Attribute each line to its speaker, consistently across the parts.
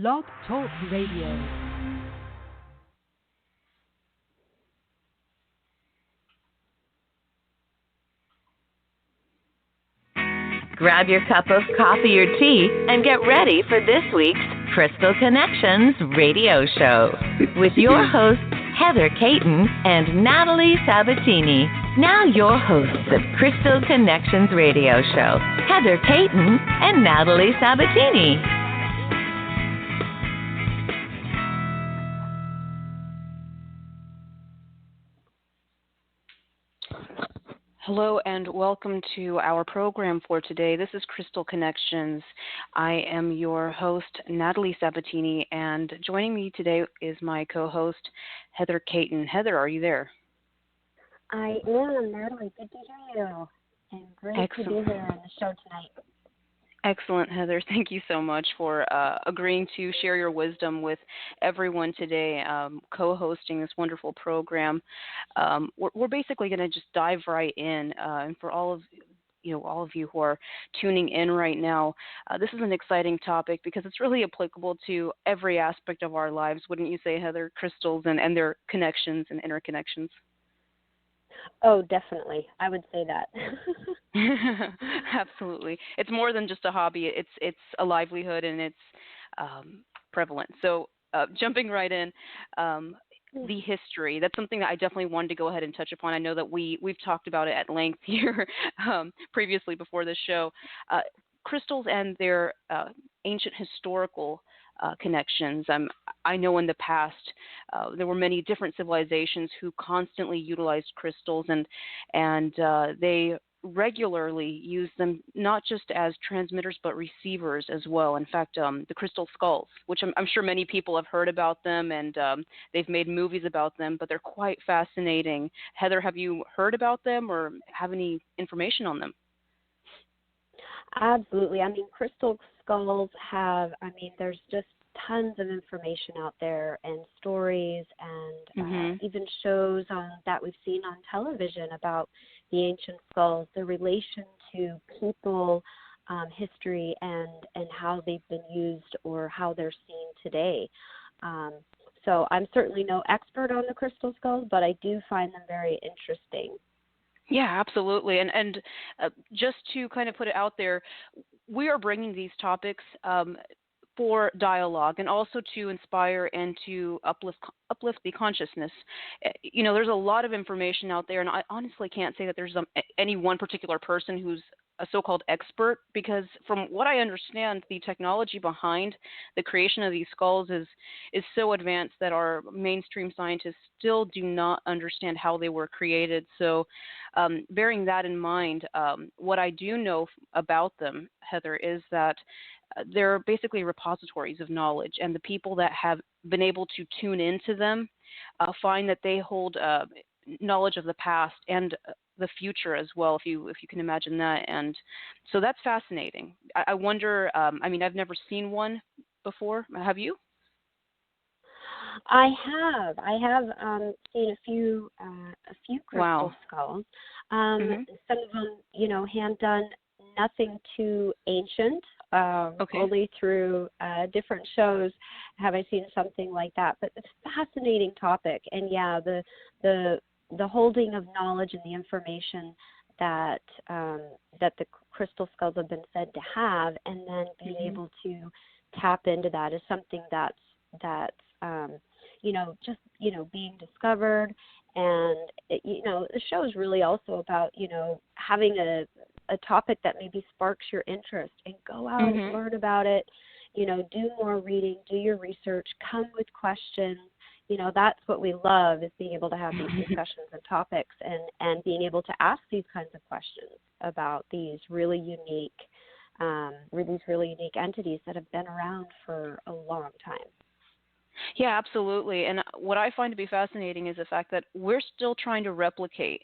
Speaker 1: Blog Talk Radio.
Speaker 2: Grab your cup of coffee or tea and get ready for this week's Crystal Connections radio show with your hosts, Heather Caton and Natalie Sabatini. Now your hosts of Crystal Connections radio show, Heather Caton and Natalie Sabatini.
Speaker 3: Hello and welcome to our program for today. This is Crystal Connections. I am your host, Natalie Sabatini, and joining me today is my co-host, Heather Caton. Heather, are you there?
Speaker 4: I am, Natalie. Good to hear you. And great to be here on the show tonight.
Speaker 3: Excellent, Heather. Thank you so much for agreeing to share your wisdom with everyone today, co-hosting this wonderful program. We're basically going to just dive right in, and for all of you who are tuning in right now, this is an exciting topic because it's really applicable to every aspect of our lives, wouldn't you say, Heather? Crystals and their connections and interconnections.
Speaker 4: Oh, definitely. I would say that.
Speaker 3: Absolutely. It's more than just a hobby. It's a livelihood, and it's prevalent. So jumping right in, the history, that's something that I definitely wanted to go ahead and touch upon. I know that we've talked about it at length here previously before this show. Crystals and their ancient historical connections. I know in the past there were many different civilizations who constantly utilized crystals, and they regularly used them not just as transmitters but receivers as well. In fact, the crystal skulls, which I'm sure many people have heard about them, and they've made movies about them, but they're quite fascinating. Heather, have you heard about them or have any information on them?
Speaker 4: Absolutely. I mean, crystal skulls there's just tons of information out there and stories and even shows that we've seen on television about the ancient skulls, the relation to people, history, and how they've been used or how they're seen today. So I'm certainly no expert on the crystal skulls, but I do find them very interesting.
Speaker 3: Yeah, absolutely. And just to kind of put it out there, we are bringing these topics for dialogue and also to inspire and to uplift the consciousness. There's a lot of information out there, and I honestly can't say that there's any one particular person who's a so-called expert, because from what I understand, the technology behind the creation of these skulls is so advanced that our mainstream scientists still do not understand how they were created. So bearing that in mind, what I do know about them, Heather, is that they're basically repositories of knowledge, and the people that have been able to tune into them find that they hold knowledge of the past and the future as well, if you can imagine that. And so that's fascinating. I wonder, I've never seen one before. Have you?
Speaker 4: I have seen a few crystal skulls. Some of them, hand done, nothing too ancient. Only through different shows have I seen something like that. But it's a fascinating topic, and yeah, the holding of knowledge and the information that the crystal skulls have been said to have, and then being able to tap into that is something that's being discovered. And the show is really also about having a topic that maybe sparks your interest, and go out and learn about it. Do more reading, do your research, come with questions. That's what we love, is being able to have these discussions and topics, and being able to ask these kinds of questions about these really unique entities that have been around for a long time.
Speaker 3: Yeah, absolutely. And what I find to be fascinating is the fact that we're still trying to replicate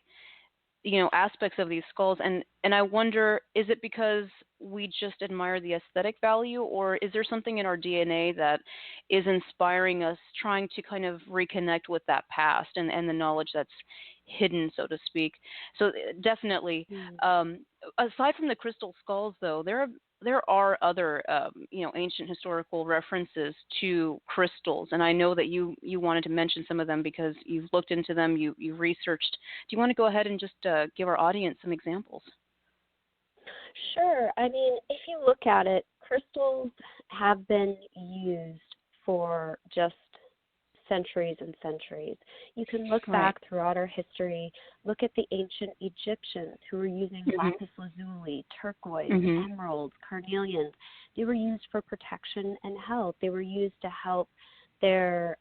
Speaker 3: aspects of these skulls, and I wonder, is it because we just admire the aesthetic value, or is there something in our DNA that is inspiring us, trying to kind of reconnect with that past and the knowledge that's hidden, so to speak? So definitely, aside from the crystal skulls, though, there there are other, ancient historical references to crystals, and I know that you wanted to mention some of them because you've looked into them, you've researched. Do you want to go ahead and just give our audience some examples?
Speaker 4: Sure. I mean, if you look at it, crystals have been used for just centuries and centuries. You can look back throughout our history, look at the ancient Egyptians who were using lapis lazuli, turquoise, emeralds, carnelians. They were used for protection and health. They were used to help their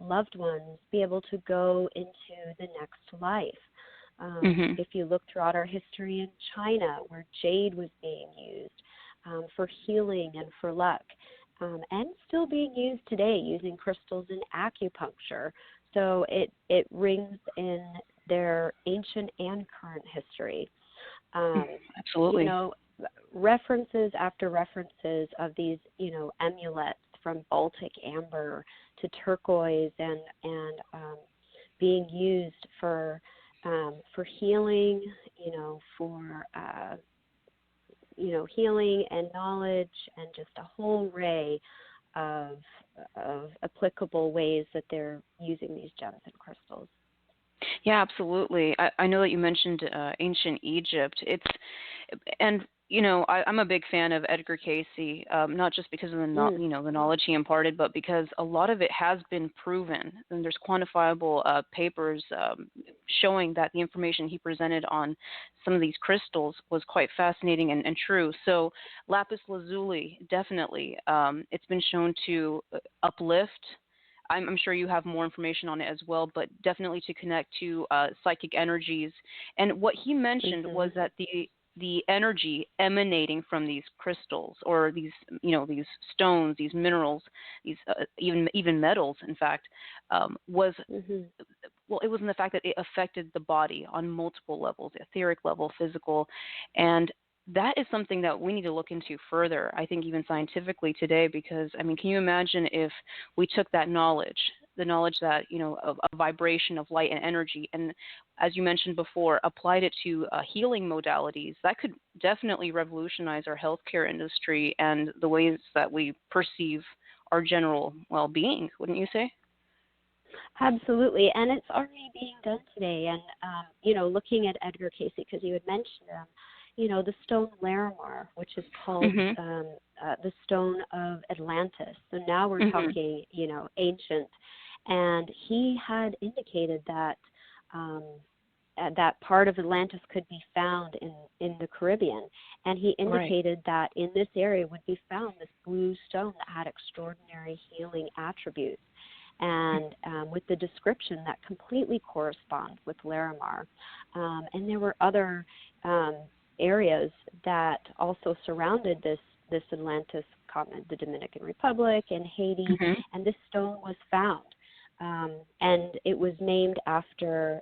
Speaker 4: loved ones be able to go into the next life. If you look throughout our history in China, where jade was being used for healing and for luck, and still being used today using crystals in acupuncture. So it rings in their ancient and current history.
Speaker 3: Absolutely.
Speaker 4: References after references of these, amulets from Baltic amber to turquoise and being used for healing, for healing and knowledge, and just a whole array of applicable ways that they're using these gems and crystals.
Speaker 3: Yeah, absolutely. I know that you mentioned ancient Egypt. I'm a big fan of Edgar Cayce, not just because of the the knowledge he imparted, but because a lot of it has been proven, and there's quantifiable papers showing that the information he presented on some of these crystals was quite fascinating and true. So lapis lazuli, definitely, it's been shown to uplift. I'm sure you have more information on it as well, but definitely to connect to psychic energies. And what he mentioned was that the energy emanating from these crystals, or these stones, these minerals, these even metals, in fact, was well, it was in the fact that it affected the body on multiple levels, etheric level, physical, and that is something that we need to look into further, I think, even scientifically today, because, can you imagine if we took that knowledge, the knowledge that, of a vibration of light and energy, and as you mentioned before, applied it to healing modalities? That could definitely revolutionize our healthcare industry and the ways that we perceive our general well-being, wouldn't you say?
Speaker 4: Absolutely, and it's already being done today. And, looking at Edgar Cayce, because you had mentioned him, the stone Larimar, which is called the stone of Atlantis. So now we're talking, ancient. And he had indicated that that part of Atlantis could be found in the Caribbean. And he indicated that in this area would be found this blue stone that had extraordinary healing attributes. And with the description that completely corresponds with Larimar. And there were other areas that also surrounded this Atlantis continent, the Dominican Republic and Haiti, and this stone was found. And it was named after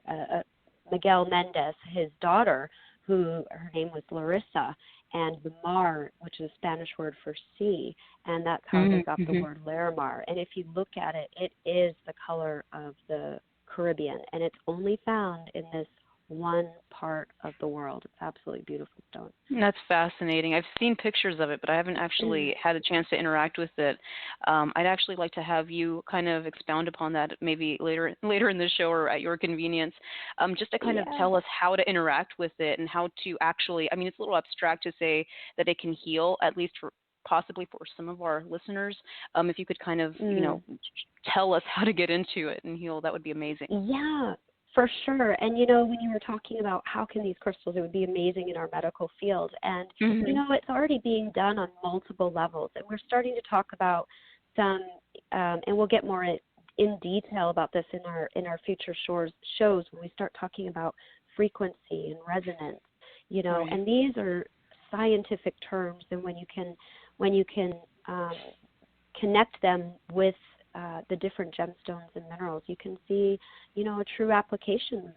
Speaker 4: Miguel Mendez, his daughter, her name was Larissa, and the mar, which is a Spanish word for sea, and that's how they got the word Larimar. And if you look at it, it is the color of the Caribbean, and it's only found in this one part of the world. It's absolutely beautiful stone.
Speaker 3: That's fascinating. I've seen pictures of it, but I haven't actually had a chance to interact with it. I'd actually like to have you kind of expound upon that maybe later in the show or at your convenience, just to kind of tell us how to interact with it and how to actually, it's a little abstract to say that it can heal, at least possibly for some of our listeners. If you could kind of, tell us how to get into it and heal, that would be amazing.
Speaker 4: Yeah. For sure. And, when you were talking about how can these crystals, it would be amazing in our medical field. And, it's already being done on multiple levels. And we're starting to talk about some, and we'll get more in detail about this in our future shows when we start talking about frequency and resonance, and these are scientific terms. And when you can connect them with the different gemstones and minerals, you can see, a true application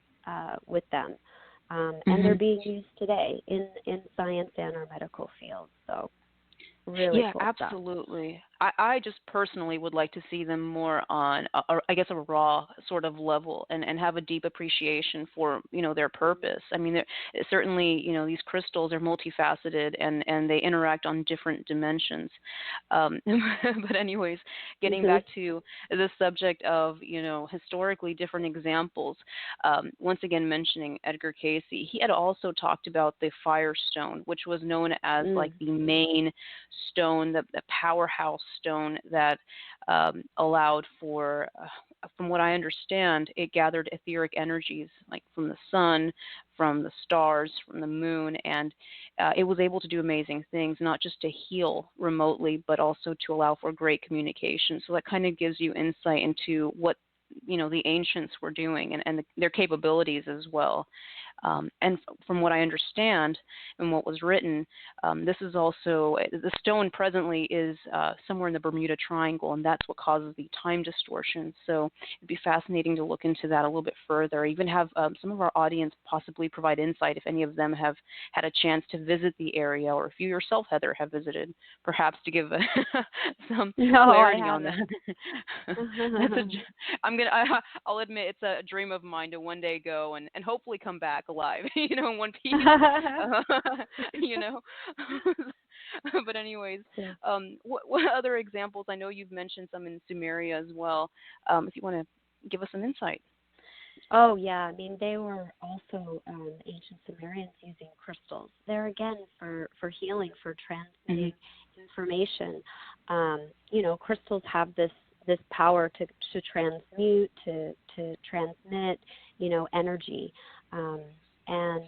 Speaker 4: with them. And they're being used today in science and our medical field. So really cool
Speaker 3: absolutely.
Speaker 4: stuff.
Speaker 3: I just personally would like to see them more on, I guess, a raw sort of level, and have a deep appreciation for, their purpose. I mean, certainly, these crystals are multifaceted, and they interact on different dimensions. But anyways, getting back to the subject of, historically different examples, once again mentioning Edgar Cayce, he had also talked about the Firestone, which was known as like the main stone, the powerhouse stone that allowed for, from what I understand, it gathered etheric energies like from the sun, from the stars, from the moon, and it was able to do amazing things, not just to heal remotely, but also to allow for great communication. So that kind of gives you insight into what the ancients were doing, and their capabilities as well. And from what I understand and what was written, this is also, the stone presently is somewhere in the Bermuda Triangle, and that's what causes the time distortion. So it'd be fascinating to look into that a little bit further. Even have some of our audience possibly provide insight if any of them have had a chance to visit the area, or if you yourself, Heather, have visited, perhaps to give some clarity on that. I'll admit it's a dream of mine to one day go and hopefully come back alive, in one piece, But anyways, what other examples? I know you've mentioned some in Sumeria as well. If you want to give us some insight.
Speaker 4: Oh, yeah. I mean, they were also ancient Sumerians using crystals. They're, again, for healing, for transmitting information. Crystals have this power to transmute, to transmit, energy, and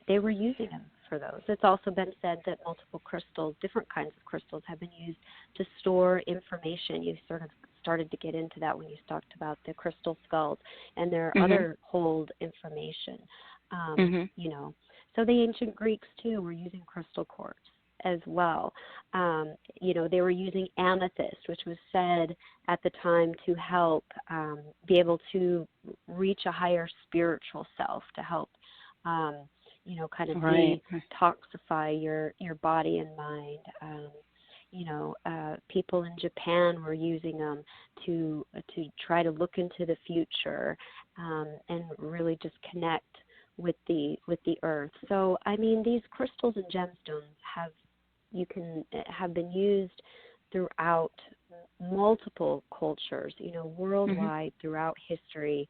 Speaker 4: they were using them for those. It's also been said that multiple crystals, different kinds of crystals, have been used to store information. You sort of started to get into that when you talked about the crystal skulls, and there are other hold information. So the ancient Greeks too were using crystal quartz as well. They were using amethyst, which was said at the time to help be able to reach a higher spiritual self, to help, kind of detoxify your body and mind. People in Japan were using them to try to look into the future and really just connect with the earth. So, I mean, these crystals and gemstones have been used throughout multiple cultures, worldwide, throughout history.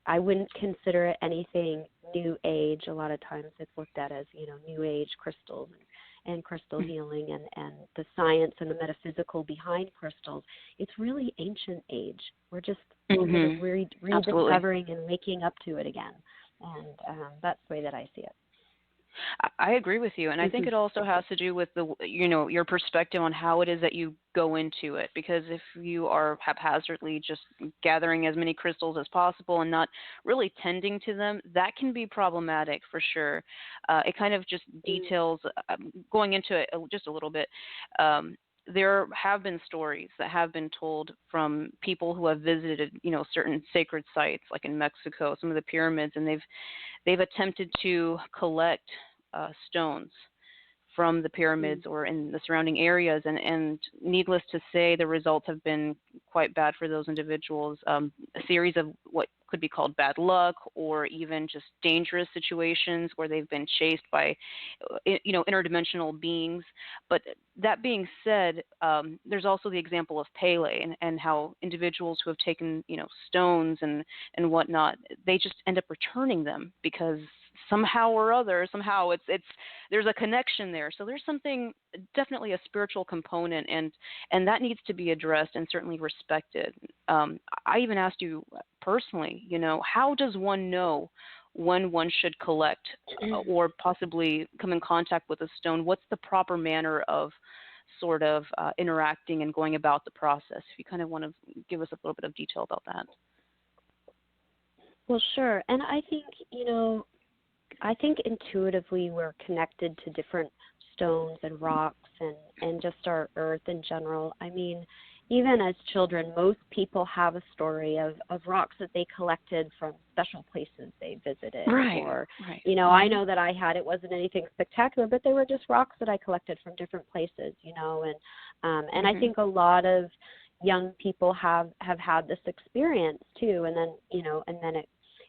Speaker 4: I wouldn't consider it anything new age. A lot of times it's looked at as, new age crystals and crystal healing and the science and the metaphysical behind crystals. It's really ancient age. We're just rediscovering and waking up to it again. And that's the way that I see it.
Speaker 3: I agree with you, and I think it also has to do with your perspective on how it is that you go into it. Because if you are haphazardly just gathering as many crystals as possible and not really tending to them, that can be problematic for sure. It kind of just details, going into it just a little bit. There have been stories that have been told from people who have visited, certain sacred sites, like in Mexico, some of the pyramids, and they've attempted to collect stones from the pyramids or in the surrounding areas, and needless to say, the results have been quite bad for those individuals. A series of what could be called bad luck, or even just dangerous situations where they've been chased by, interdimensional beings. But that being said, there's also the example of Pele and how individuals who have taken, stones and whatnot, they just end up returning them because somehow or other, it's there's a connection there. So there's something, definitely a spiritual component, and that needs to be addressed and certainly respected. I even asked you personally, how does one know when one should collect or possibly come in contact with a stone? What's the proper manner of sort of interacting and going about the process? If you kind of want to give us a little bit of detail about that.
Speaker 4: Well, sure. And I think intuitively we're connected to different stones and rocks and just our earth in general. I mean, even as children, most people have a story of rocks that they collected from special places they visited.
Speaker 3: Right.
Speaker 4: Or,
Speaker 3: Right.
Speaker 4: you know, I know that I had, it wasn't anything spectacular, but they were just rocks that I collected from different places, you know, and I think a lot of young people have had this experience too, and then, you know, and then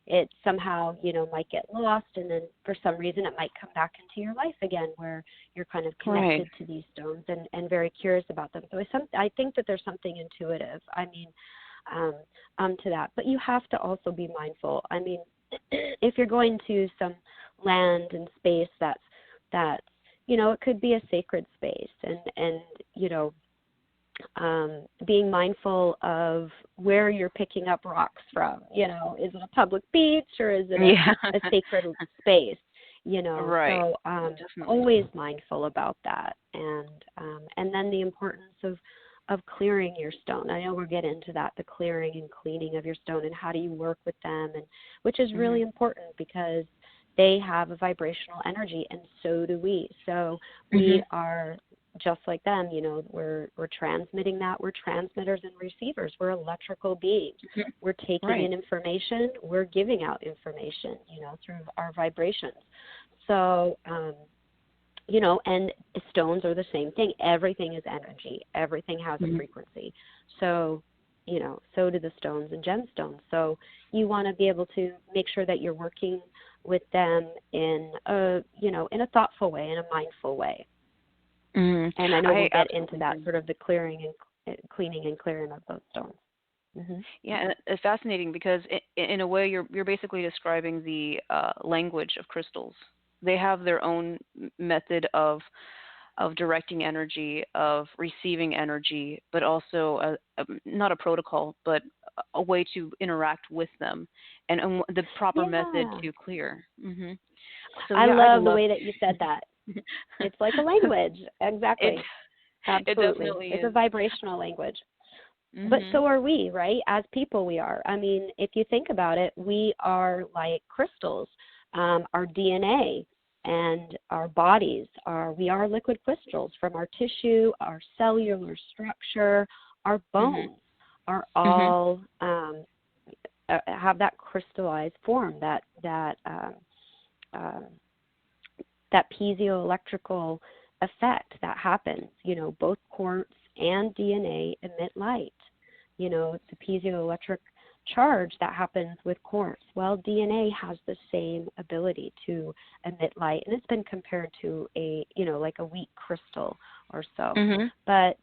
Speaker 4: it somehow, you know, might get lost, and then for some reason it might come back into your life again, where you're kind of connected to these stones and very curious about them. So I think that there's something intuitive, I mean, to that. But you have to also be mindful. I mean, if you're going to some land and space that's, you know, it could be a sacred space, and you know, being mindful of where you're picking up rocks from. You know, is it a public beach or is it a sacred space? You know,
Speaker 3: right.
Speaker 4: So always mindful about that, and then the importance of clearing your stone. I know we'll get into that, the clearing and cleaning of your stone, and how do you work with them, and which is really important because they have a vibrational energy, and so do we. So we are just like them, you know, we're transmitting that. We're transmitters and receivers. We're electrical beings. We're taking in information. We're giving out information, you know, through our vibrations. So, you know, and stones are the same thing. Everything is energy. Everything has a frequency. So, you know, so do the stones and gemstones. So you want to be able to make sure that you're working with them in a, you know, in a thoughtful way, in a mindful way. And I know we'll get into that, sort of the clearing and cleaning and clearing of those stones.
Speaker 3: Yeah, and it's fascinating because in a way you're basically describing the language of crystals. They have their own method of directing energy, of receiving energy, but also not a protocol, but a way to interact with them, and the proper method to clear.
Speaker 4: So I love the way that you said that. It's like a language. Exactly. Absolutely.
Speaker 3: It definitely
Speaker 4: it's
Speaker 3: is.
Speaker 4: a vibrational language. But so are we, right? As people, we are. I mean, if you think about it, we are like crystals. Our DNA and our bodies we are liquid crystals. From our tissue, our cellular structure, our bones are all have that crystallized form, that piezoelectrical effect that happens. You know, both quartz and DNA emit light. You know, it's a piezoelectric charge that happens with quartz. Well, DNA has the same ability to emit light, and it's been compared to a, you know, like a weak crystal or so. But,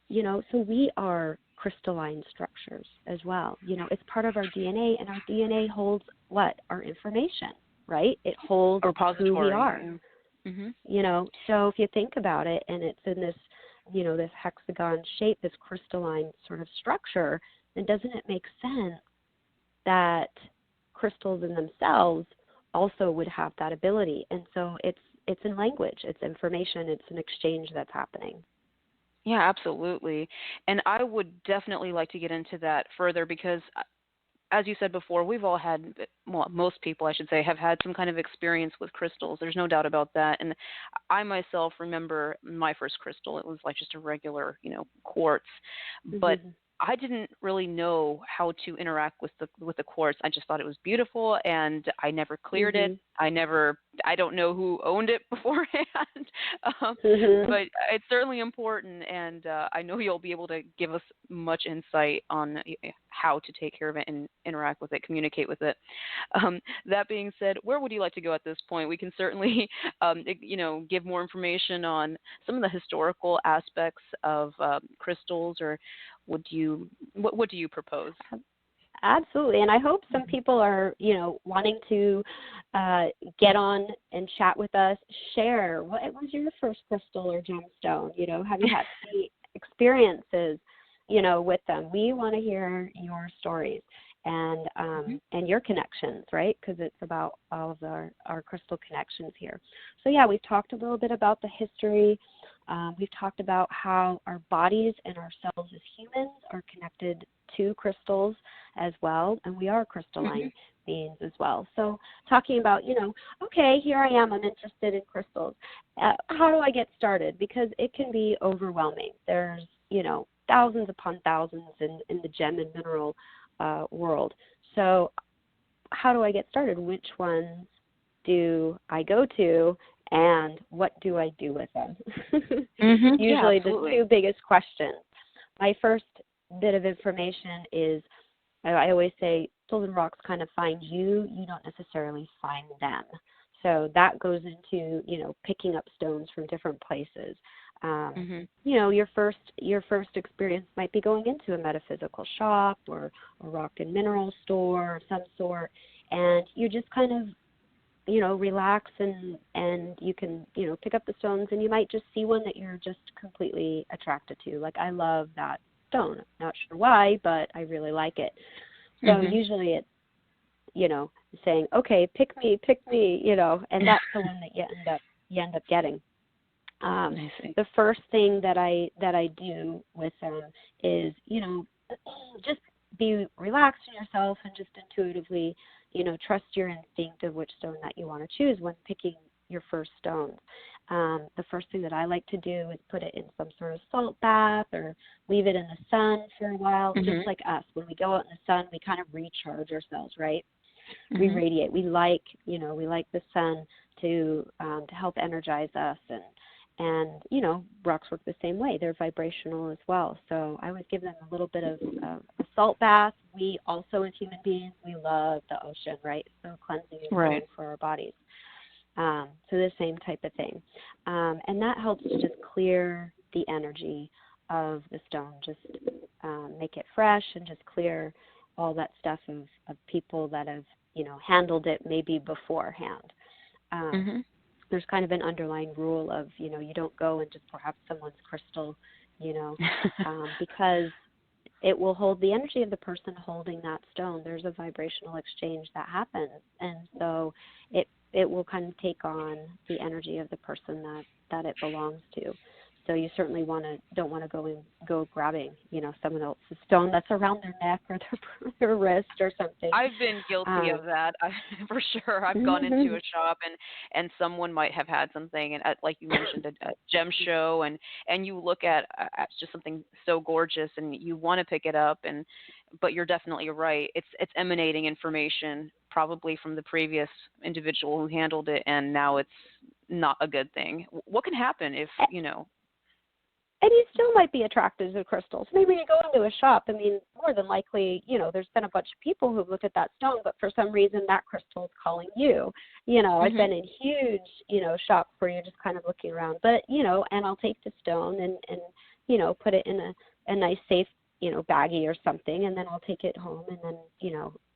Speaker 4: you know, so we are crystalline structures as well. You know, it's part of our DNA, and our DNA holds what? Our information, right? It holds who we are. You know, so if you think about it, and it's in this, you know, this hexagon shape, this crystalline sort of structure, then doesn't it make sense that crystals in themselves also would have that ability? And so it's in language, it's information, it's an exchange that's happening.
Speaker 3: Yeah, absolutely. And I would definitely like to get into that further because, as you said before, we've all had, well, most people, I should say, have had some kind of experience with crystals. There's no doubt about that. And I myself remember my first crystal. It was like just a regular, you know, quartz. But I didn't really know how to interact with the quartz. I just thought it was beautiful, and I never cleared it. I don't know who owned it beforehand, but it's certainly important, and I know you'll be able to give us much insight on how to take care of it and interact with it, communicate with it. That being said, where would you like to go at this point? We can certainly, you know, give more information on some of the historical aspects of crystals, or what do you propose?
Speaker 4: Absolutely, and I hope some people are, you know, wanting to get on and chat with us, share what was your first crystal or gemstone. You know, have you had any experiences, you know, with them? We want to hear your stories and your connections, right? Because it's about all of our crystal connections here. So yeah, we've talked a little bit about the history. We've talked about how our bodies and ourselves as humans are connected to crystals as well, and we are crystalline beings as well. So talking about, you know, okay, here I am, I'm interested in crystals. How do I get started? Because it can be overwhelming. There's, you know, thousands upon thousands in the gem and mineral world. So how do I get started? Which ones do I go to, and what do I do with them? Usually the two biggest questions. My first bit of information is, I always say, crystals and rocks kind of find you. You don't necessarily find them. So that goes into, picking up stones from different places. Your first experience might be going into a metaphysical shop or a rock and mineral store of some sort, and you just kind of, relax and you can, pick up the stones, and you might just see one that you're just completely attracted to. Like, I love that stone. Not sure why, but I really like it. So usually it's, saying, okay, pick me, and that's the one that you end up getting. The first thing that I do with them is, just be relaxed in yourself and just intuitively, trust your instinct of which stone that you want to choose when picking your first stones. The first thing that I like to do is put it in some sort of salt bath or leave it in the sun for a while. Just like us, when we go out in the sun, we kind of recharge ourselves, right? We radiate. We like the sun to help energize us, and rocks work the same way. They're vibrational as well. So I would give them a little bit of a salt bath. We also, as human beings, we love the ocean, right? So cleansing is good for our bodies. So the same type of thing. And that helps to just clear the energy of the stone, just make it fresh and just clear all that stuff of people that have, handled it maybe beforehand. There's kind of an underlying rule of, you don't go and just perhaps someone's crystal, because it will hold the energy of the person holding that stone. There's a vibrational exchange that happens. And so it will kind of take on the energy of the person that it belongs to. So you certainly don't want to go grabbing, someone else's stone that's around their neck or their wrist or something.
Speaker 3: I've been guilty of that, for sure. I've gone into a shop and someone might have had something, and like you mentioned, a gem show, and you look at just something so gorgeous, and you want to pick it up, but you're definitely right. It's emanating information probably from the previous individual who handled it, and now it's not a good thing. What can happen if
Speaker 4: And you still might be attracted to crystals. Maybe you go into a shop, more than likely, there's been a bunch of people who've looked at that stone, but for some reason that crystal is calling you. I've been in huge, shops where you're just kind of looking around. But, and I'll take the stone and put it in a nice safe, baggie or something, and then I'll take it home and then,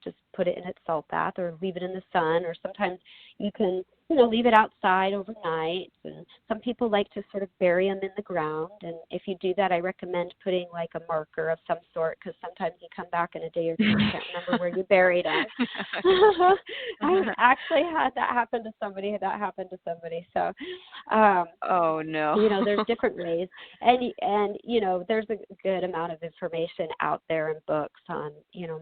Speaker 4: just put it in its salt bath or leave it in the sun, or sometimes you can, leave it outside overnight. And some people like to sort of bury them in the ground. And if you do that, I recommend putting like a marker of some sort, because sometimes you come back in a day or two and can't remember where you buried them. I've actually had that happen to somebody. So,
Speaker 3: oh no.
Speaker 4: There's different ways, and there's a good amount of information out there in books on,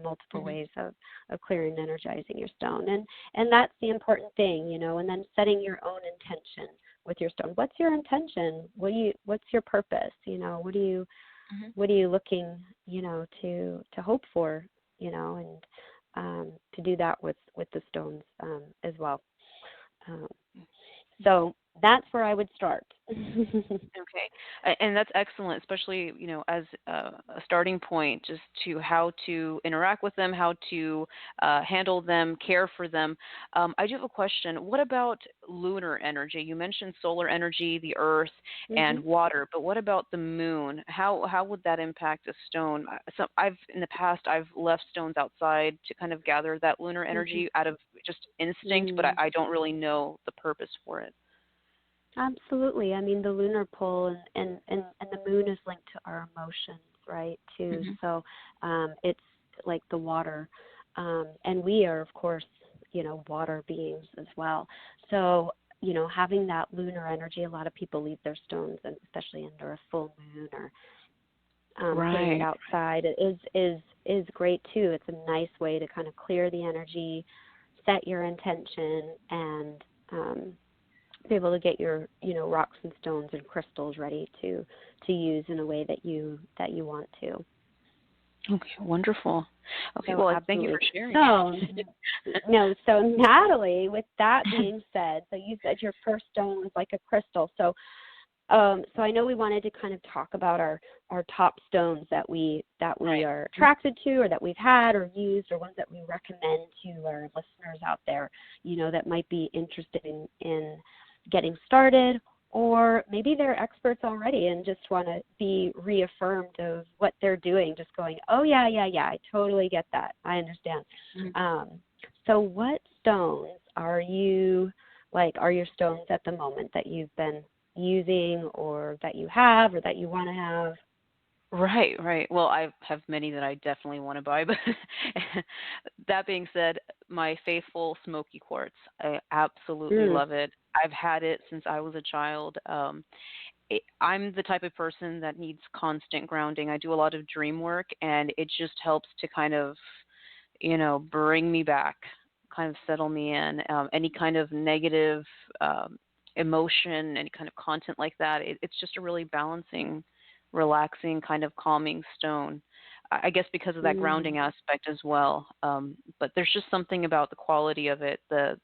Speaker 4: multiple ways of clearing and energizing your stone. And that's the important thing, and then setting your own intention with your stone. What's your intention? What's your purpose? What are you looking, to hope for, and to do that with the stones as well. So that's where I would start.
Speaker 3: Okay. And that's excellent, especially, as a starting point, just to how to interact with them, how to handle them, care for them. I do have a question. What about lunar energy? You mentioned solar energy, the earth, and water, but what about the moon? How would that impact a stone? So in the past, I've left stones outside to kind of gather that lunar energy out of just instinct, but I don't really know the purpose for it.
Speaker 4: Absolutely. The lunar pull and the moon is linked to our emotions, right, too. So it's like the water. And we are, of course, water beings as well. So, having that lunar energy, a lot of people leave their stones, and especially under a full moon or putting it outside, is great too. It's a nice way to kind of clear the energy, set your intention, and be able to get your, rocks and stones and crystals ready to use in a way that you want to.
Speaker 3: Okay, wonderful. Okay, well, thank you for sharing.
Speaker 4: So Natalie, with that being said, so you said your first stone was like a crystal. So I know we wanted to kind of talk about our top stones that we are attracted to, or that we've had or used, or ones that we recommend to our listeners out there, that might be interested in getting started, or maybe they're experts already and just want to be reaffirmed of what they're doing, just going, oh, yeah, I totally get that. I understand. Mm-hmm. So what stones are your stones at the moment that you've been using, or that you have, or that you want to have?
Speaker 3: Right. Well, I have many that I definitely want to buy, but that being said, my faithful smoky quartz, I absolutely love it. I've had it since I was a child. I'm the type of person that needs constant grounding. I do a lot of dream work, and it just helps to kind of, bring me back, kind of settle me in. Any kind of negative emotion, any kind of content like that, it's just a really balancing, relaxing, kind of calming stone. I guess because of that grounding aspect as well. But there's just something about the quality of it, the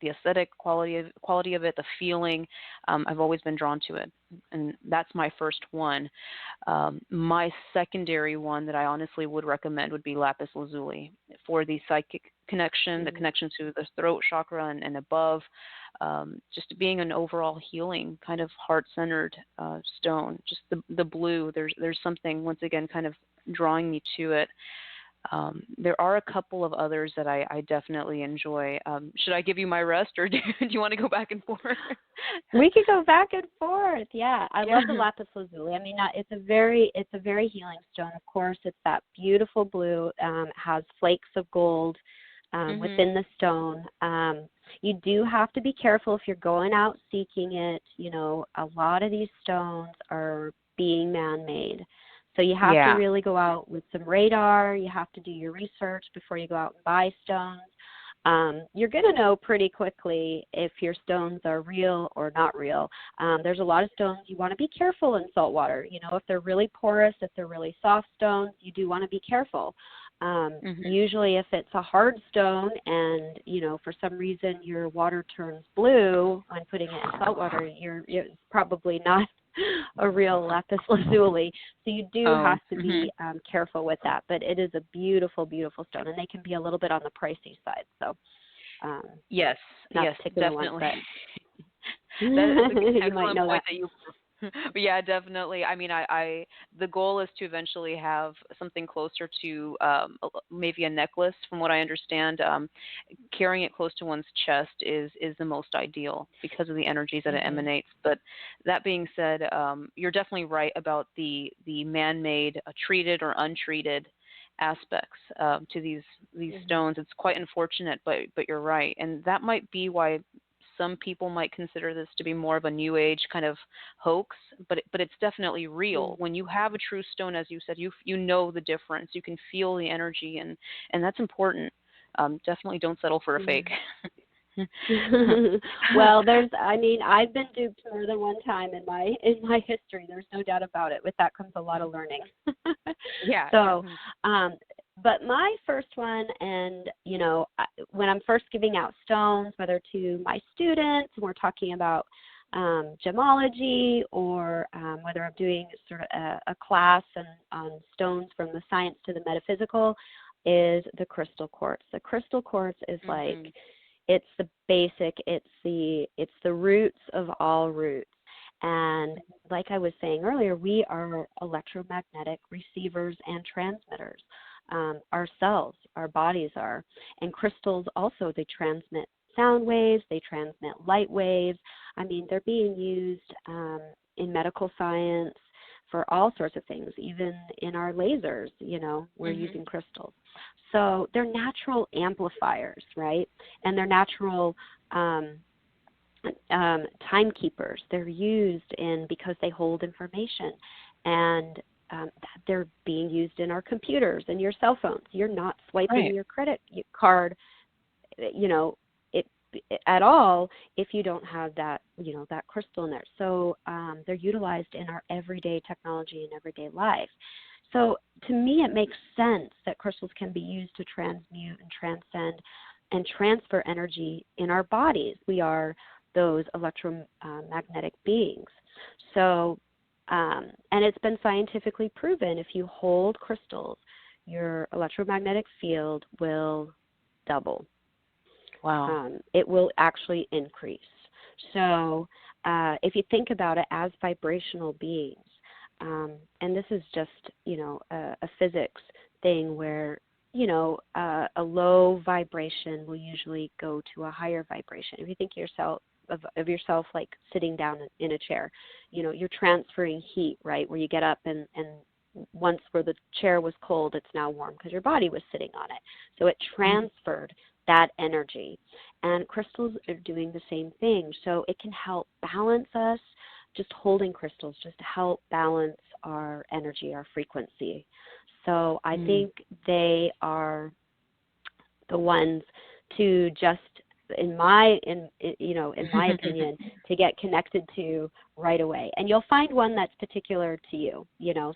Speaker 3: aesthetic quality of it, the feeling. I've always been drawn to it, and that's my first one. My secondary one that I honestly would recommend would be lapis lazuli for the psychic connection, the connection to the throat chakra and above. Just being an overall healing, kind of heart-centered stone. Just the blue. There's something, once again, kind of drawing me to it. There are a couple of others that I definitely enjoy. Should I give you my rest, or do you want to go back and forth?
Speaker 4: We could go back and forth. Yeah, I love the lapis lazuli. I mean, it's a very healing stone. Of course, it's that beautiful blue. Has flakes of gold within the stone. You do have to be careful if you're going out seeking it. A lot of these stones are being man-made. So you have to really go out with some radar. You have to do your research before you go out and buy stones. You're going to know pretty quickly if your stones are real or not real. There's a lot of stones you want to be careful in salt water. If they're really porous, if they're really soft stones, you do want to be careful. Usually if it's a hard stone and, for some reason your water turns blue when putting it in salt water, it's probably not a real lapis lazuli. So you do have to be careful with that. But it is a beautiful, beautiful stone, and they can be a little bit on the pricey side. So
Speaker 3: yes, definitely.
Speaker 4: One,
Speaker 3: that's an
Speaker 4: you might know
Speaker 3: point that you. Yeah, definitely. I mean, the goal is to eventually have something closer to maybe a necklace. From what I understand, carrying it close to one's chest is the most ideal because of the energies that it emanates. But that being said, you're definitely right about the man-made, treated or untreated aspects to these stones. It's quite unfortunate, but you're right, and that might be why some people might consider this to be more of a new age kind of hoax, but it's definitely real. When you have a true stone, as you said, you know the difference. You can feel the energy, and that's important. Definitely don't settle for a fake.
Speaker 4: Well, I've been duped more than one time in my history. There's no doubt about it. With that comes a lot of learning.
Speaker 3: Yeah.
Speaker 4: So, but my first one, and when I'm first giving out stones, whether to my students, and we're talking about gemology, or whether I'm doing sort of a class on stones from the science to the metaphysical, is the crystal quartz. The crystal quartz is like, it's the basic, it's the roots of all roots. And like I was saying earlier, we are electromagnetic receivers and transmitters. Ourselves, our bodies are. And crystals also, they transmit sound waves, they transmit light waves. I mean, they're being used in medical science for all sorts of things, even in our lasers, we're using crystals. So they're natural amplifiers, right? And they're natural timekeepers. They're used because they hold information. And they're being used in our computers and your cell phones. You're not swiping your credit card, at all if you don't have that, that crystal in there. So they're utilized in our everyday technology and everyday life. So to me, it makes sense that crystals can be used to transmute and transcend and transfer energy in our bodies. We are those electromagnetic beings. So, and it's been scientifically proven, if you hold crystals, your electromagnetic field will double.
Speaker 3: Wow.
Speaker 4: It will actually increase. So if you think about it as vibrational beings, and this is just, a physics thing where, a low vibration will usually go to a higher vibration. If you think of yourself like sitting down in a chair, you're transferring heat, right? Where you get up and once where the chair was cold, it's now warm because your body was sitting on it. So it transferred that energy. And crystals are doing the same thing. So it can help balance us. Just holding crystals just help balance our energy, our frequency. So I think they are the ones to just, in my opinion, to get connected to right away. And you'll find one that's particular to you.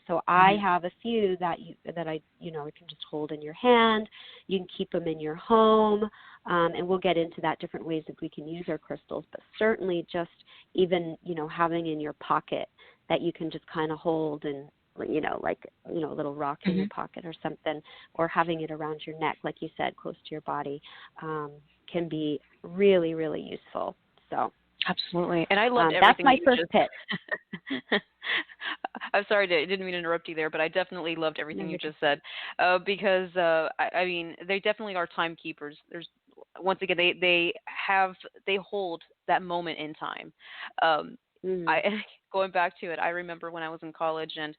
Speaker 4: So I have a few that you can just hold in your hand. You can keep them in your home, and we'll get into that, different ways that we can use our crystals. But certainly, just even having in your pocket that you can just kind of hold and like a little rock in your pocket or something, or having it around your neck, like you said, close to your body, can be really, really useful. So
Speaker 3: absolutely, and I loved everything.
Speaker 4: That's my first pitch.
Speaker 3: I'm sorry, I didn't mean to interrupt you there, but I definitely loved everything you just said, because I mean, they definitely are timekeepers. There's, once again, they hold that moment in time. Going back to it, I remember when I was in college, and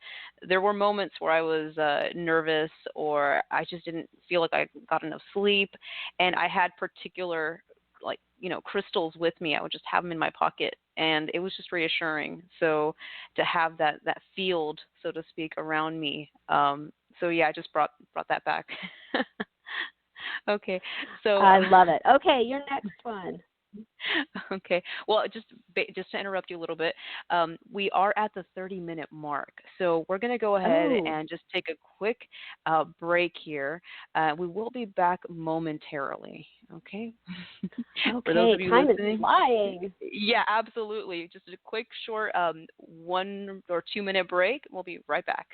Speaker 3: there were moments where I was nervous, or I just didn't feel like I got enough sleep, and I had particular, crystals with me. I would just have them in my pocket, and it was just reassuring. So to have that field, so to speak, around me. So yeah, I just brought that back. Okay, so
Speaker 4: I love it. Okay, your next one.
Speaker 3: Okay. Well, just to interrupt you a little bit, we are at the 30-minute mark, so we're going to go ahead and just take a quick break here. We will be back momentarily. Okay.
Speaker 4: Okay.
Speaker 3: For those of you
Speaker 4: time
Speaker 3: listening,
Speaker 4: is flying.
Speaker 3: Yeah, absolutely. Just a quick, short 1 or 2 minute break. We'll be right back.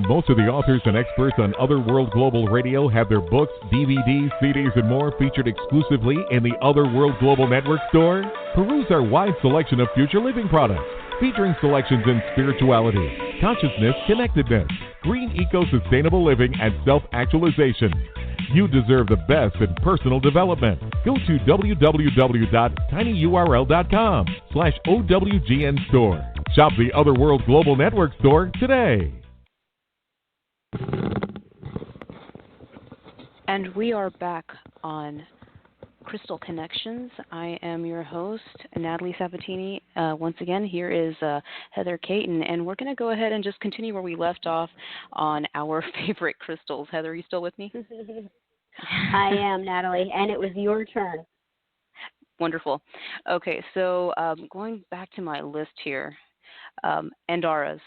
Speaker 1: Most of the authors and experts on Otherworld Global Radio have their books, DVDs, CDs, and more featured exclusively in the Otherworld Global Network store. Peruse our wide selection of future living products, featuring selections in spirituality, consciousness, connectedness, green eco-sustainable living, and self-actualization. You deserve the best in personal development. Go to www.tinyurl.com/OWGN store. Shop the Other World Global Network store today.
Speaker 3: And we are back on Crystal Connections. I am your host, Natalie Sabatini. Once again, here is Heather Caton, and we're going to go ahead and just continue where we left off on our favorite crystals. Heather, are you still with me?
Speaker 4: I am, Natalie, and it was your turn.
Speaker 3: Wonderful. Okay, so going back to my list here, Andaras.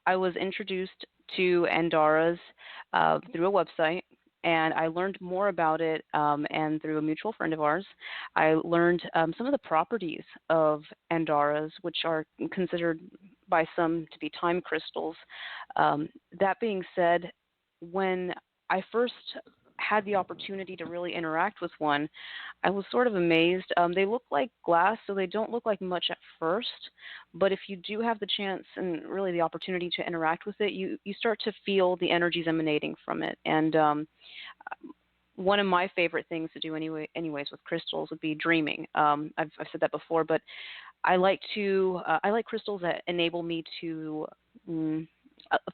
Speaker 3: I was introduced to Andaras through a website, and I learned more about it, and through a mutual friend of ours, I learned some of the properties of Andaras, which are considered by some to be time crystals. That being said, when I first had the opportunity to really interact with one, I was sort of amazed. They look like glass, so they don't look like much at first, but if you do have the chance and really the opportunity to interact with it, you start to feel the energies emanating from it. And one of my favorite things to do anyways with crystals would be dreaming. I've said that before, but I like crystals that enable me to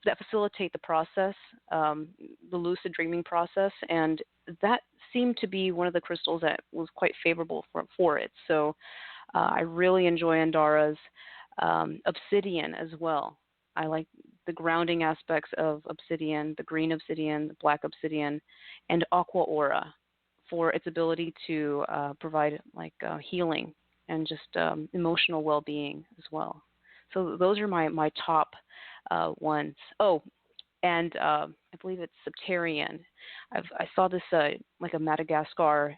Speaker 3: that facilitate the process, the lucid dreaming process, and that seemed to be one of the crystals that was quite favorable for it. So I really enjoy Andaras. Obsidian as well. I like the grounding aspects of obsidian, the green obsidian, the black obsidian, and aqua aura for its ability to provide healing and just emotional well-being as well. So those are my top ones. Oh, and I believe it's Septarian. I saw this like a Madagascar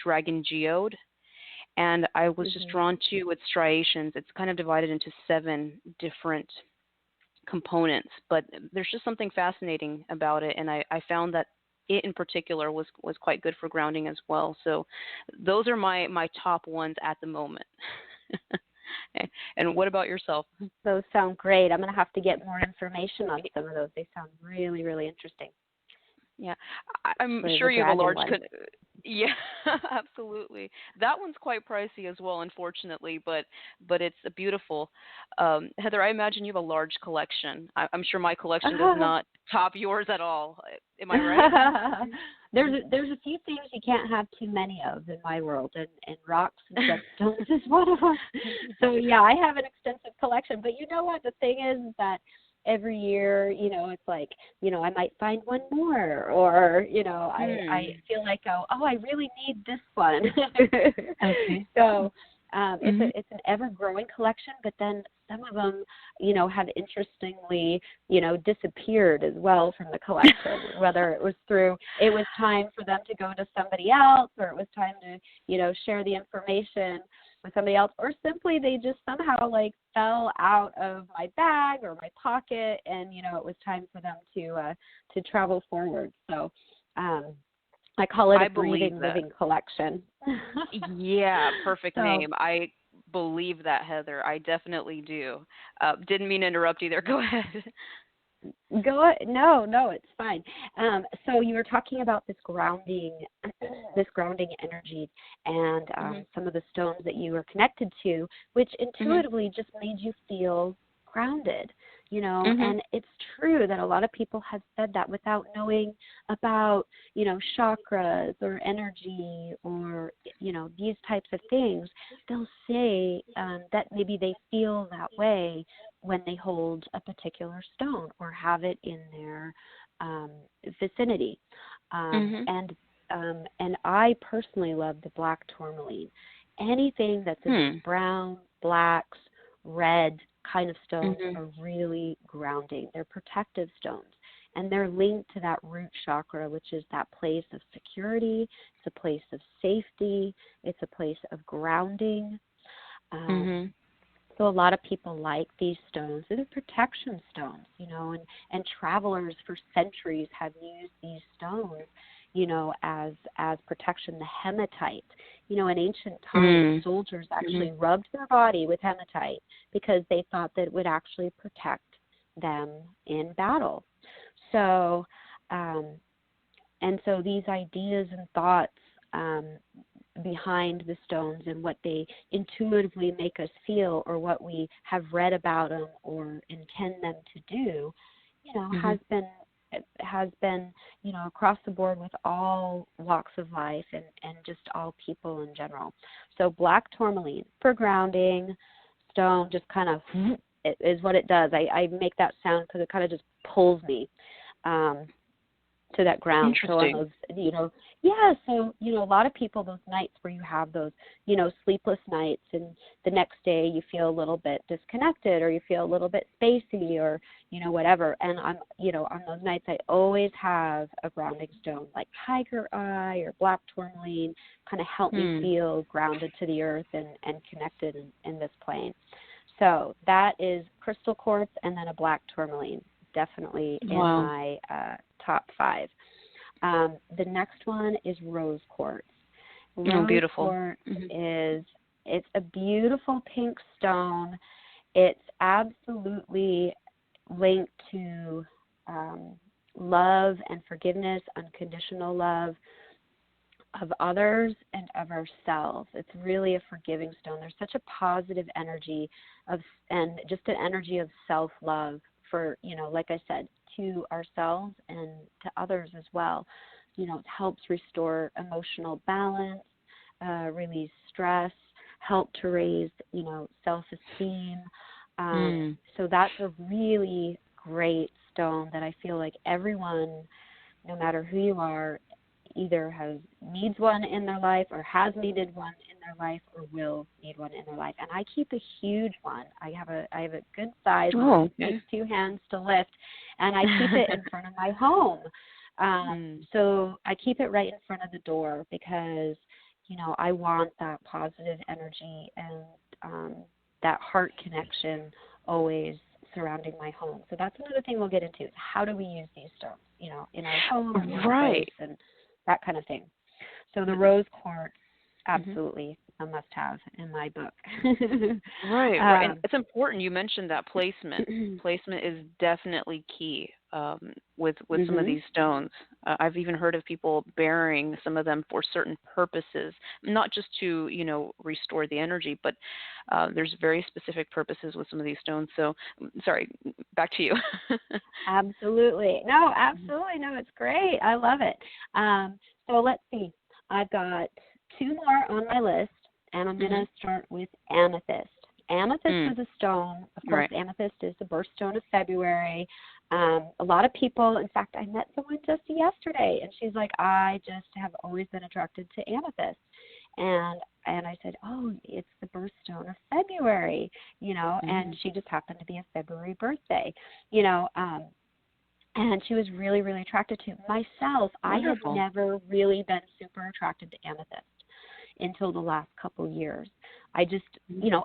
Speaker 3: dragon geode, and I was just drawn to its striations. It's kind of divided into 7 different components, but there's just something fascinating about it, and I found that it in particular was quite good for grounding as well. So those are my top ones at the moment. And what about yourself?
Speaker 4: Those sound great. I'm going to have to get more information on some of those. They sound really, really interesting.
Speaker 3: Yeah, I'm sure you have a large... Yeah, absolutely. That one's quite pricey as well, unfortunately, but it's a beautiful. Heather, I imagine you have a large collection. I'm sure my collection does not top yours at all. Am I right?
Speaker 4: There's a few things you can't have too many of in my world, and rocks and gemstones is one of them. So yeah, I have an extensive collection. But you know what? The thing is that every year, it's like, I might find one more, or, I feel like, I really need this one. Okay. So it's an ever-growing collection, but then some of them, have interestingly, disappeared as well from the collection, whether it was time for them to go to somebody else, or it was time to, share the information with somebody else, or simply they just somehow fell out of my bag or my pocket, and it was time for them to travel forward. So I call it a breathing, living collection.
Speaker 3: Yeah, perfect name. I believe that, Heather. I definitely do. Didn't mean to interrupt you there. Go ahead.
Speaker 4: No, it's fine. So you were talking about this grounding energy, and some of the stones that you were connected to, which intuitively just made you feel grounded, and it's true that a lot of people have said that without knowing about, chakras or energy or, these types of things. They'll say that maybe they feel that way when they hold a particular stone or have it in their vicinity. And I personally love the black tourmaline. Anything that's in brown, blacks, red kind of stones are really grounding. They're protective stones, and they're linked to that root chakra, which is that place of security. It's a place of safety. It's a place of grounding. So a lot of people like these stones. They're protection stones, and travelers for centuries have used these stones, as protection, the hematite. In ancient times, soldiers actually rubbed their body with hematite because they thought that it would actually protect them in battle. So, and so these ideas and thoughts behind the stones and what they intuitively make us feel, or what we have read about them or intend them to do, has been across the board with all walks of life and just all people in general. So black tourmaline for grounding, stone just kind of is what it does. I make that sound because it kind of just pulls me to that ground.
Speaker 3: Interesting.
Speaker 4: So a lot of people, those nights where you have those, sleepless nights, and the next day you feel a little bit disconnected, or you feel a little bit spacey, or, whatever. And on those nights, I always have a grounding stone like tiger eye or black tourmaline, kind of help me feel grounded to the earth and connected in this plane. So that is crystal quartz, and then a black tourmaline, definitely in my top 5. The next one is rose quartz. Rose
Speaker 3: beautiful.
Speaker 4: quartz it's a beautiful pink stone. It's absolutely linked to love and forgiveness, unconditional love of others and of ourselves. It's really a forgiving stone. There's such a positive energy and just an energy of self-love for, like I said, to ourselves and to others as well. It helps restore emotional balance, release stress, help to raise, self-esteem. So that's a really great stone that I feel like everyone, no matter who you are, either needs one in their life, or has needed one in their life, or will need one in their life. And I keep a huge one. I have a good size one. It takes 2 hands to lift, and I keep it in front of my home. So I keep it right in front of the door because, I want that positive energy and that heart connection always surrounding my home. So that's another thing we'll get into, is how do we use these stones, in our home, in our place, and that kind of thing. So the rose quartz, absolutely a must-have in my book.
Speaker 3: Right. And it's important you mentioned that placement. Placement is definitely key with some of these stones. I've even heard of people burying some of them for certain purposes, not just to, restore the energy, but there's very specific purposes with some of these stones. So, sorry, back to you.
Speaker 4: Absolutely. No, it's great. I love it. So let's see. I've got 2 more on my list, and I'm going to start with amethyst. Amethyst is a stone. Of course, amethyst is the birthstone of February. A lot of people, in fact, I met someone just yesterday, and she's like, I just have always been attracted to amethyst. And I said, oh, it's the birthstone of February, and she just happened to be a February birthday, and she was really, really attracted to it. Myself, Wonderful. I have never really been super attracted to amethyst until the last couple years. I just,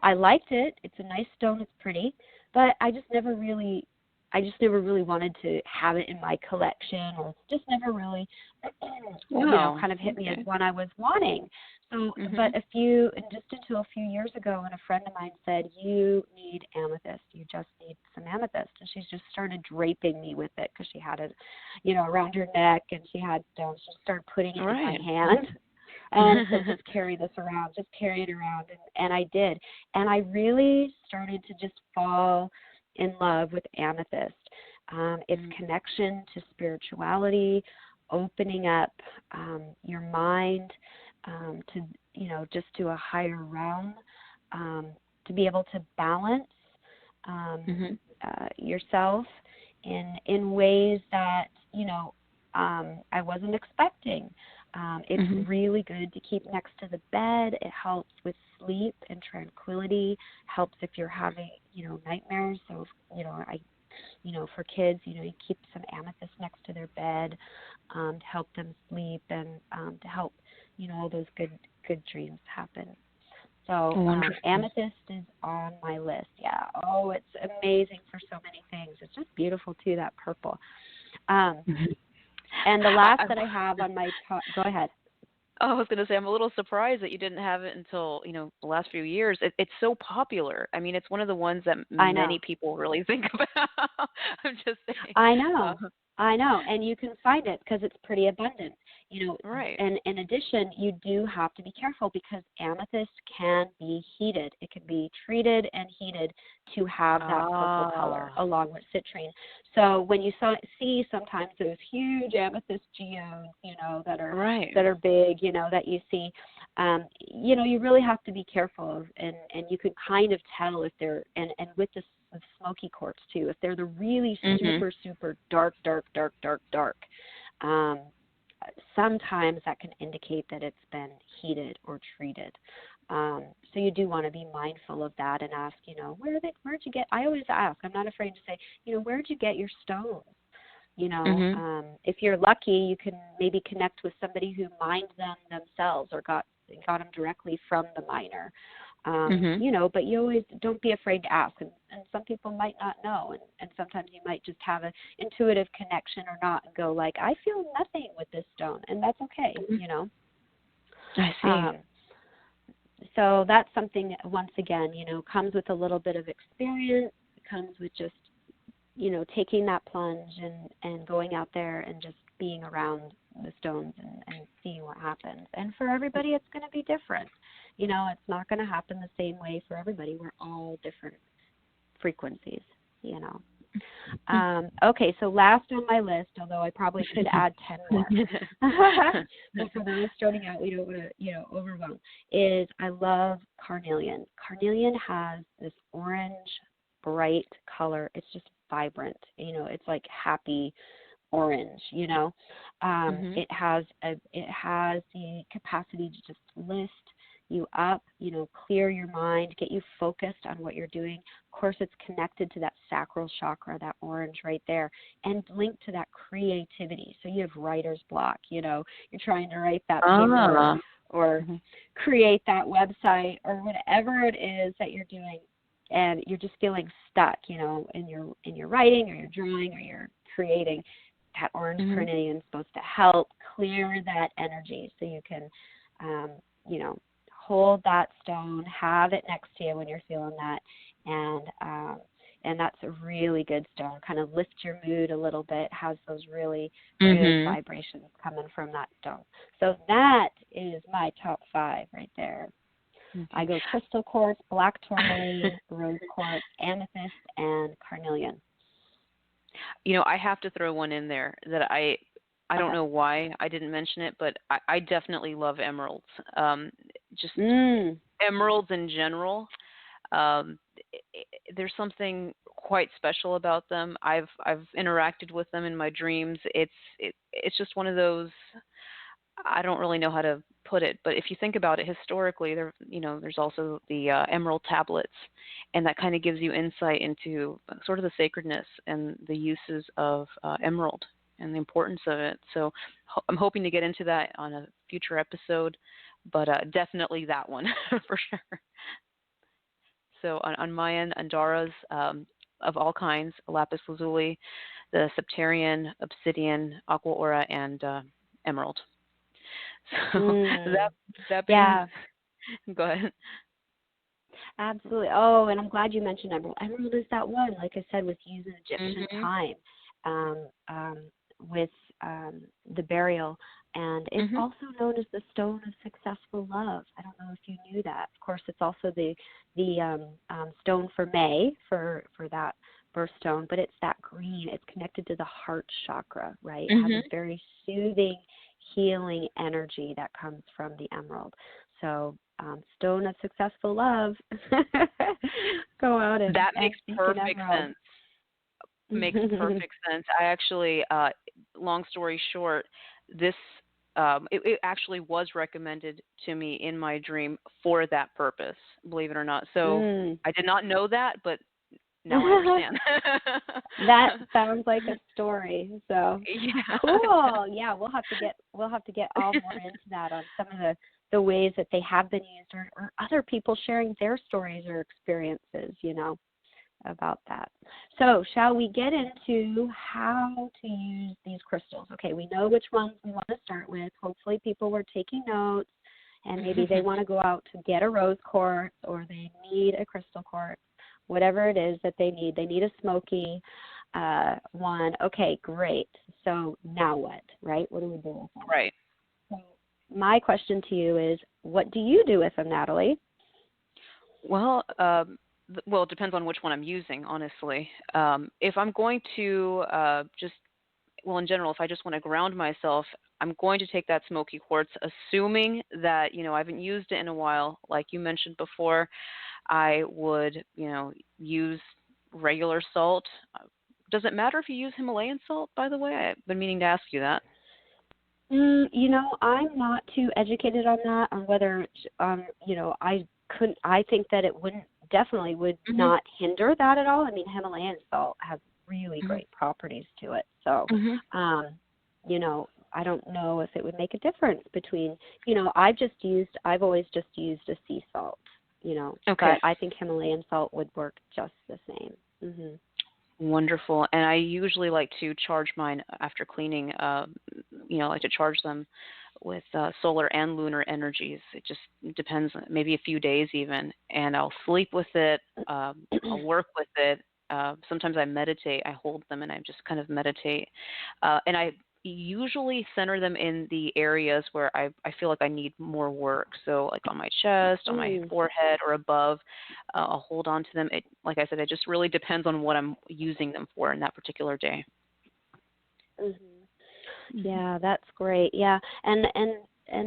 Speaker 4: I liked it. It's a nice stone. It's pretty, but I just never really wanted to have it in my collection, or just never really, kind of hit me as one I was wanting. So, but just until a few years ago, when a friend of mine said, you need amethyst, you just need some amethyst. And she just started draping me with it because she had it, around her neck, and she just started putting it in my hand. And said, just carry this around, just carry it around. And I did. And I really started to just fall in love with amethyst. Its connection to spirituality, opening up your mind to, just to a higher realm, to be able to balance yourself in ways that, I wasn't expecting. It's really good to keep next to the bed. It helps with sleep and tranquility, helps if you're having, nightmares. So, for kids, you keep some amethyst next to their bed to help them sleep and to help, all those good dreams happen. So amethyst is on my list. Yeah. Oh, it's amazing for so many things. It's just beautiful too, that purple. And the last that I have on my top, go ahead.
Speaker 3: I was going to say, I'm a little surprised that you didn't have it until, the last few years. It's so popular. I mean, it's one of the ones that many people really think about. I'm just saying.
Speaker 4: I know. And you can find it because it's pretty abundant.
Speaker 3: Right.
Speaker 4: And in addition, you do have to be careful because amethyst can be heated. It can be treated and heated to have that purple color along with citrine. So when you see sometimes those huge amethyst geodes, that are big, that you see, you really have to be careful of, and you can kind of tell if they're, and with the smoky quartz too, if they're the really super, super dark, sometimes that can indicate that it's been heated or treated. So you do want to be mindful of that and ask, where'd you get, I always ask, I'm not afraid to say, where'd you get your stones? If you're lucky, you can maybe connect with somebody who mined them themselves or got them directly from the miner. But you always don't be afraid to ask. And some people might not know. And sometimes you might just have an intuitive connection or not and go like, I feel nothing with this stone. And that's okay,
Speaker 3: I see.
Speaker 4: So that's something, once again, comes with a little bit of experience. It comes with just, taking that plunge and going out there and just being around the stones and seeing what happens. And for everybody, it's going to be different. It's not going to happen the same way for everybody. We're all different frequencies, Okay, so last on my list, although I probably could add 10 more, but for those starting out, we don't want to, overwhelm, is I love carnelian. Carnelian has this orange, bright color. It's just vibrant. It's like happy orange, It has the capacity to just lift you up, clear your mind, get you focused on what you're doing. Of course, it's connected to that sacral chakra, that orange right there, and linked to that creativity. So you have writer's block, you're trying to write that paper or create that website or whatever it is that you're doing, and you're just feeling stuck, in your writing or your drawing or your creating. That orange carnelian is supposed to help clear that energy so you can, hold that stone, have it next to you when you're feeling that, and that's a really good stone. Kind of lift your mood a little bit, has those really good vibrations coming from that stone. So that is my top 5 right there. I go crystal quartz, black tourmaline, rose quartz, amethyst, and carnelian.
Speaker 3: I have to throw one in there that I don't know why I didn't mention it, but I definitely love emeralds. Emeralds in general. There's something quite special about them. I've interacted with them in my dreams. It's just one of those. I don't really know how to put it, but if you think about it historically, there's also the emerald tablets, and that kind of gives you insight into sort of the sacredness and the uses of emerald and the importance of it. So I'm hoping to get into that on a future episode, but definitely that one for sure. So on my end, Andaras of all kinds, lapis lazuli, the septarian, obsidian, aqua aura, and emerald. So that being, go ahead.
Speaker 4: Absolutely. Oh, and I'm glad you mentioned emerald. Emerald is that one, like I said, with using Egyptian time with the burial. And it's also known as the stone of successful love. I don't know if you knew that. Of course, it's also the stone for May, for that birthstone, but it's that green. It's connected to the heart chakra, right? It has a very soothing, healing energy that comes from the emerald. So stone of successful love. Go out and
Speaker 3: that makes perfect sense. Makes perfect sense. I actually, long story short, this it actually was recommended to me in my dream for that purpose, believe it or not. So I did not know that, but now I understand.
Speaker 4: That sounds like a story. So cool. Yeah, we'll have to get all more into that on some of the ways that they have been used, or other people sharing their stories or experiences. about that. So shall we get into how to use these crystals? Okay, we know which ones we want to start with. Hopefully people were taking notes, and maybe they want to go out to get a rose quartz, or they need a crystal quartz, whatever it is that they need. They need a smoky one. Okay, great. So now what, right? What do we do with them?
Speaker 3: Right.
Speaker 4: So my question to you is, what do you do with them, Natalie?
Speaker 3: Well, it depends on which one I'm using, honestly. If I'm going to in general, if I just want to ground myself, I'm going to take that smoky quartz, assuming that, I haven't used it in a while. Like you mentioned before, I would, use regular salt. Does it matter if you use Himalayan salt, by the way? I've been meaning to ask you that.
Speaker 4: I'm not too educated on that, on whether, I think that it definitely would not hinder that at all. I mean, Himalayan salt has really great properties to it. So, I don't know if it would make a difference between, I've always just used a sea salt,
Speaker 3: Okay.
Speaker 4: But I think Himalayan salt would work just the same.
Speaker 3: Wonderful. And I usually like to charge mine after cleaning, I like to charge them with solar and lunar energies. It just depends, maybe a few days even. And I'll sleep with it. I'll work with it. Sometimes I meditate. I hold them and I just kind of meditate. And I usually center them in the areas where I feel like I need more work. So like on my chest, on my forehead, or above, I'll hold on to them. Like I said, it just really depends on what I'm using them for in that particular day.
Speaker 4: Yeah, that's great. Yeah, and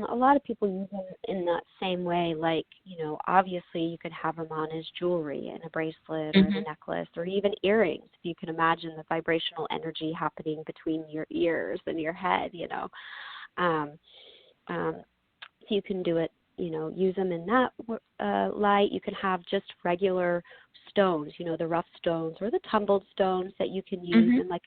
Speaker 4: a lot of people use them in that same way. Like, obviously you could have them on as jewelry and a bracelet or a necklace, or even earrings. If you can imagine the vibrational energy happening between your ears and your head, so you can do it. Use them in that light. You can have just regular stones, the rough stones or the tumbled stones that you can use. And like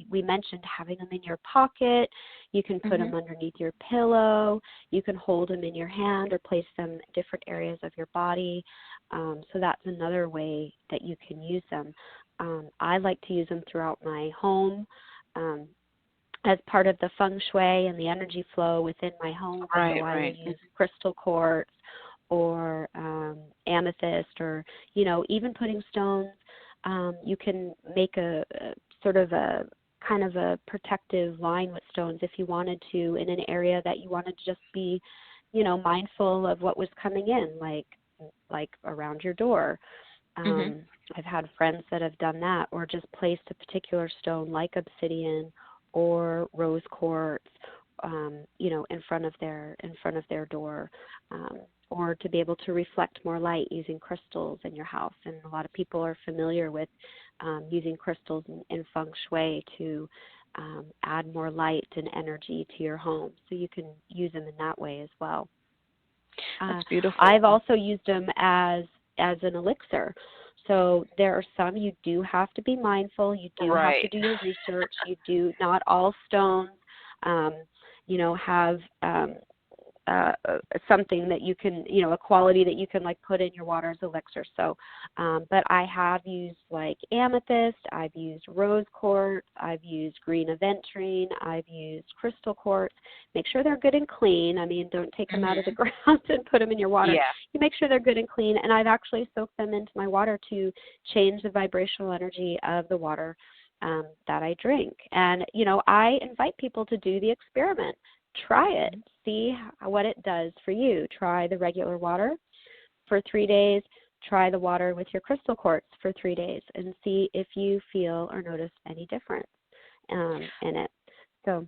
Speaker 4: we mentioned, having them in your pocket. You can put them underneath your pillow. You can hold them in your hand or place them in different areas of your body. So that's another way that you can use them. I like to use them throughout my home. As part of the feng shui and the energy flow within my home.
Speaker 3: Right,
Speaker 4: so I would use crystal quartz or amethyst, or, even putting stones. You can make a sort of a kind of a protective line with stones if you wanted to, in an area that you wanted to just be, mindful of what was coming in, like around your door. I've had friends that have done that, or just placed a particular stone like obsidian or rose quartz, in front of their door, or to be able to reflect more light using crystals in your house. And a lot of people are familiar with using crystals in feng shui to add more light and energy to your home. So you can use them in that way as well.
Speaker 3: That's beautiful.
Speaker 4: I've also used them as an elixir. So there are some you do have to be mindful. You do have to do your research. You do, not all stones, have something that you can, a quality that you can like put in your water as elixir. So, but I have used like amethyst. I've used rose quartz. I've used green aventurine. I've used crystal quartz. Make sure they're good and clean. I mean, don't take them out of the ground and put them in your water.
Speaker 3: Yeah.
Speaker 4: You make sure they're good and clean. And I've actually soaked them into my water to change the vibrational energy of the water that I drink. And, I invite people to do the experiment. Try it. See what it does for you. Try the regular water for 3 days. Try the water with your crystal quartz for 3 days, and see if you feel or notice any difference in it. So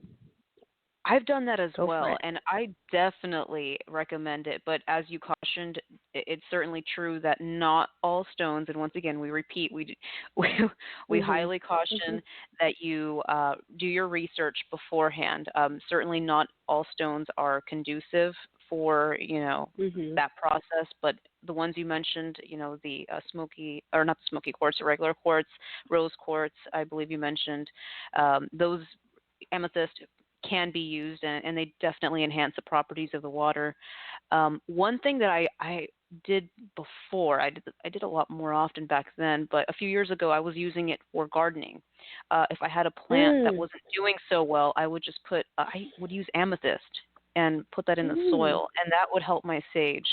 Speaker 3: I've done that as well, and I definitely recommend it. But as you cautioned, it's certainly true that not all stones, and once again, we repeat, we highly caution that you do your research beforehand. Certainly not all stones are conducive for, that process, but the ones you mentioned, the smoky, or not the smoky quartz, the regular quartz, rose quartz, I believe you mentioned, those amethyst can be used, and they definitely enhance the properties of the water. One thing that I did before. I did a lot more often back then, but a few years ago I was using it for gardening. If I had a plant that wasn't doing so well, I would just I would use amethyst and put that in the soil, and that would help my sage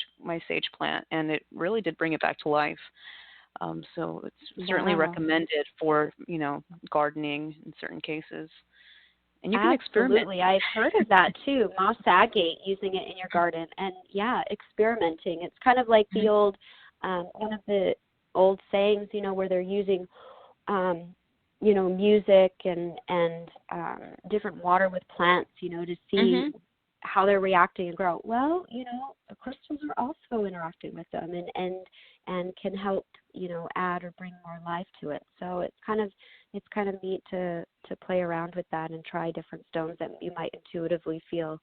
Speaker 3: plant, and it really did bring it back to life. So it's certainly recommended for, gardening in certain cases. And you can experiment.
Speaker 4: Absolutely. I've heard of that too, moss agate, using it in your garden. And experimenting. It's kind of like the old, one of the old sayings, where they're using, music and different water with plants, to see how they're reacting and grow. Well, the crystals are also interacting with them and can help, add or bring more life to it. So it's kind of neat to play around with that and try different stones that you might intuitively feel,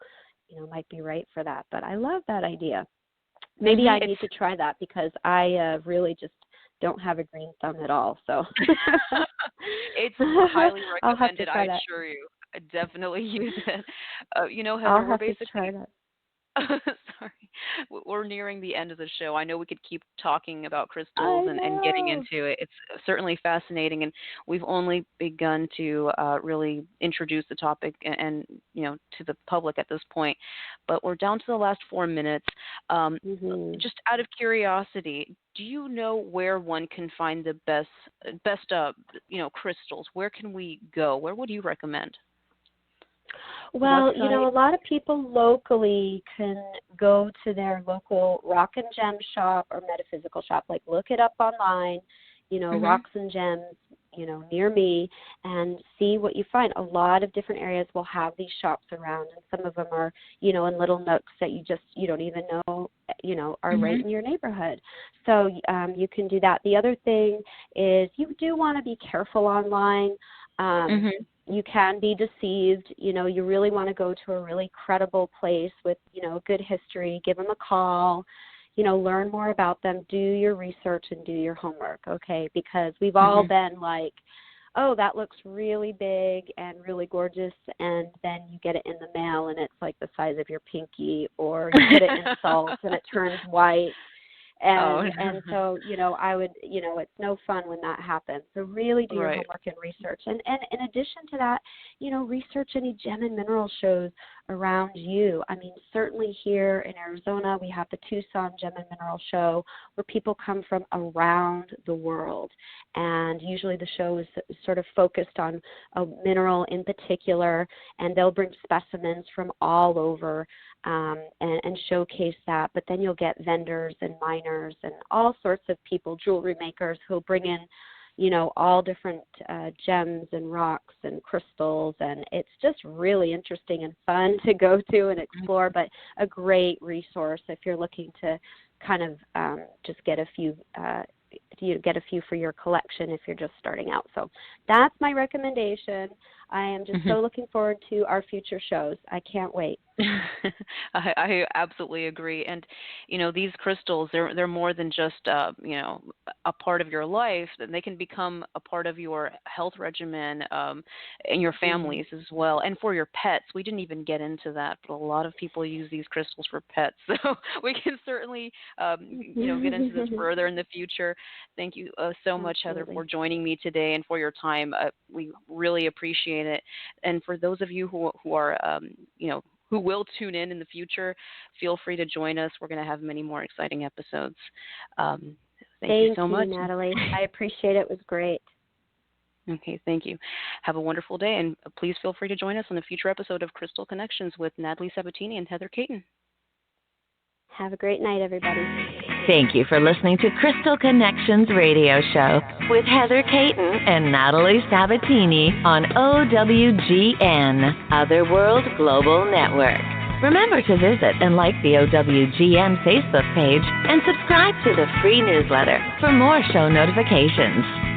Speaker 4: might be right for that. But I love that idea. Maybe I need to try that because I really just don't have a green thumb at all. So
Speaker 3: it's highly recommended. I assure you. I definitely use it. Heather,
Speaker 4: I'll have to try that.
Speaker 3: Sorry, we're nearing the end of the show. I know we could keep talking about crystals and getting into it. It's certainly fascinating, and we've only begun to really introduce the topic and to the public at this point. But we're down to the last 4 minutes. Just out of curiosity, do you know where one can find the best crystals? Where can we go? Where would you recommend?
Speaker 4: Well, a lot of people locally can go to their local rock and gem shop or metaphysical shop. Like, look it up online, rocks and gems, near me, and see what you find. A lot of different areas will have these shops around, and some of them are, in little nooks that you don't even know, are right in your neighborhood. So you can do that. The other thing is you do want to be careful online. You can be deceived. You really want to go to a really credible place with, good history. Give them a call, learn more about them. Do your research and do your homework, okay? Because we've all been like, oh, that looks really big and really gorgeous, and then you get it in the mail and it's like the size of your pinky, or you put it in salt and it turns white. And so, I would, it's no fun when that happens. So really do your homework and research. And in addition to that, research any gem and mineral shows around you. I mean, certainly here in Arizona, we have the Tucson Gem and Mineral Show, where people come from around the world. And usually the show is sort of focused on a mineral in particular, and they'll bring specimens from all over and showcase that. But then you'll get vendors and miners and all sorts of people, jewelry makers, who'll bring in, all different gems and rocks and crystals. And it's just really interesting and fun to go to and explore, but a great resource if you're looking to kind of just get a few for your collection if you're just starting out. So that's my recommendation. I am just so looking forward to our future shows. I can't wait.
Speaker 3: I absolutely agree. And, these crystals, they're more than just, a part of your life. They can become a part of your health regimen and your families as well. And for your pets. We didn't even get into that, but a lot of people use these crystals for pets. So we can certainly, get into this further in the future. Thank you so much, Heather, for joining me today and for your time. We really appreciate it. And for those of you who are, who will tune in the future, feel free to join us. We're going to have many more exciting episodes. Thank you so much,
Speaker 4: Natalie. I appreciate it. It was great.
Speaker 3: Okay, thank you. Have a wonderful day, and please feel free to join us on a future episode of Crystal Connections with Natalie Sabatini and Heather Caton.
Speaker 4: Have a great night, everybody.
Speaker 2: Thank you for listening to Crystal Connections Radio Show with Heather Caton and Natalie Sabatini on OWGN, Otherworld Global Network. Remember to visit and like the OWGN Facebook page and subscribe to the free newsletter for more show notifications.